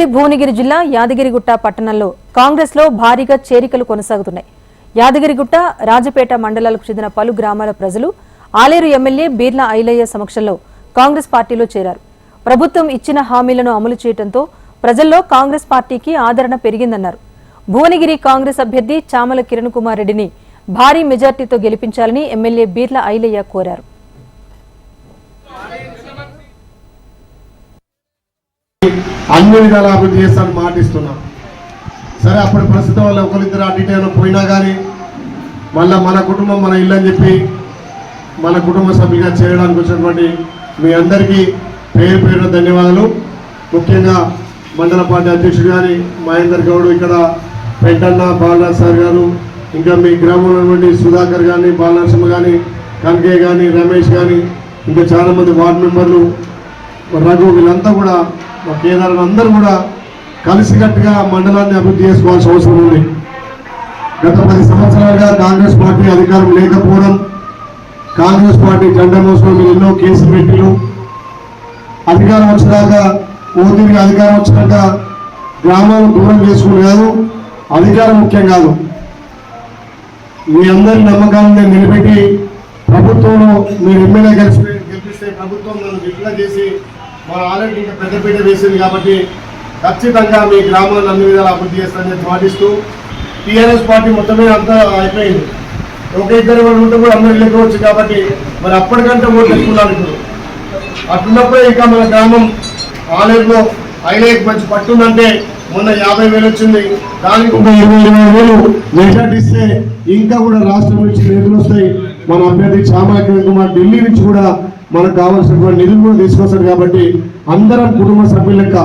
భద్రాద్రి భువనగిరి జిల్లా యాదగిరిగుట్ట పట్టణంలో కాంగ్రెస్ లో భారీగా చేరికలు కొనసాగుతున్నాయి. యాదగిరిగుట్ట, రాజపేట మండలాలకు చెందిన పలు గ్రామాల ప్రజలు ఆలేరు ఎమ్మెల్యే బీర్లా ఐలయ్య సమక్షంలో కాంగ్రెస్ పార్టీలో చేరారు. ప్రభుత్వం ఇచ్చిన హామీలను అమలు చేయడంతో ప్రజల్లో కాంగ్రెస్ పార్టీకి ఆదరణ పెరిగిందన్నారు. భువనగిరి కాంగ్రెస్ అభ్యర్థి చామల కిరణ్ కుమార్ రెడ్డిని భారీ మెజార్టీతో గెలిపించాలని ఎమ్మెల్యే బీర్లా ఐలయ్య కోరారు. అన్ని విధాల అభివృద్ధి చేస్తాను మాటిస్తున్నాం. సరే, అప్పుడు ప్రస్తుతం వల్ల ఒకరిద్దరు అడ్డిటైనా పోయినా కానీ మళ్ళీ మన కుటుంబం మన ఇల్లు అని చెప్పి మన కుటుంబ సభ్యులుగా చేయడానికి వచ్చినటువంటి మీ అందరికీ పేరు పేరున ధన్యవాదాలు. ముఖ్యంగా మండల పార్టీ అధ్యక్షుడు కానీ మహేందర్ గౌడ్, ఇక్కడ పెంటన్న బాలరాజ్ సార్ గారు, ఇంకా మీ గ్రామంలో ఉన్నటువంటి సుధాకర్ కానీ, బాలనరసింహ కానీ, కనకయ్య కానీ, రమేష్ కానీ, ఇంకా చాలామంది వార్డు మెంబర్లు, రఘు, వీళ్ళంతా కూడా మా కేదారులు అందరూ కూడా కలిసికట్టుగా మండలాన్ని అభివృద్ధి చేసుకోవాల్సిన అవసరం ఉంది. గత 10 సంవత్సరాలుగా కాంగ్రెస్ పార్టీ అధికారం లేకపోవడం, కాంగ్రెస్ పార్టీ జెండా మోసుకొని మీరు ఎన్నో కేసులు పెట్టిలు, అధికారం వచ్చినాక ఓటికి అధికారం వచ్చినాక గ్రామాలను దూరం చేసుకుని కాదు, అధికారం ముఖ్యం కాదు, మీ అందరి నమ్మకాలను నిలబెట్టి ప్రభుత్వంలో మీరు ఎమ్మెల్యే గెలిపిస్తే ప్రభుత్వం నన్ను విడుదల చేసి మన ఆల్రెడీ ఇంకా పెద్దపీట వేసింది కాబట్టి ఖచ్చితంగా మీ గ్రామాలను అన్ని విధాలు అభివృద్ధి చేస్తారని మాటిస్తూ టీఆర్ఎస్ పార్టీ మొత్తమే అంతా అయిపోయింది. ఒక ఇద్దరు ఉంటే కూడా అందరూ వెళ్ళవచ్చు కాబట్టి మరి అప్పటికంటే ఓట్లు ఎక్కున్నారు. ఇప్పుడు అట్లున్నప్పుడే ఇంకా మన గ్రామం ఆలేరులో ఐలేకి మంచి పట్టుందంటే మొన్న 50,000 వచ్చింది, దానికి ఒక 20,000 మెజార్టీ ఇస్తే ఇంకా కూడా రాష్ట్రం నుంచి నిధులు వస్తాయి. మన అభ్యర్థి చామల కిరణ్ కుమార్ ఢిల్లీ నుంచి కూడా మనకు కావాల్సినటువంటి నిధులు కూడా తీసుకొస్తాడు. కాబట్టి అందరం కుటుంబ సభ్యుల లెక్క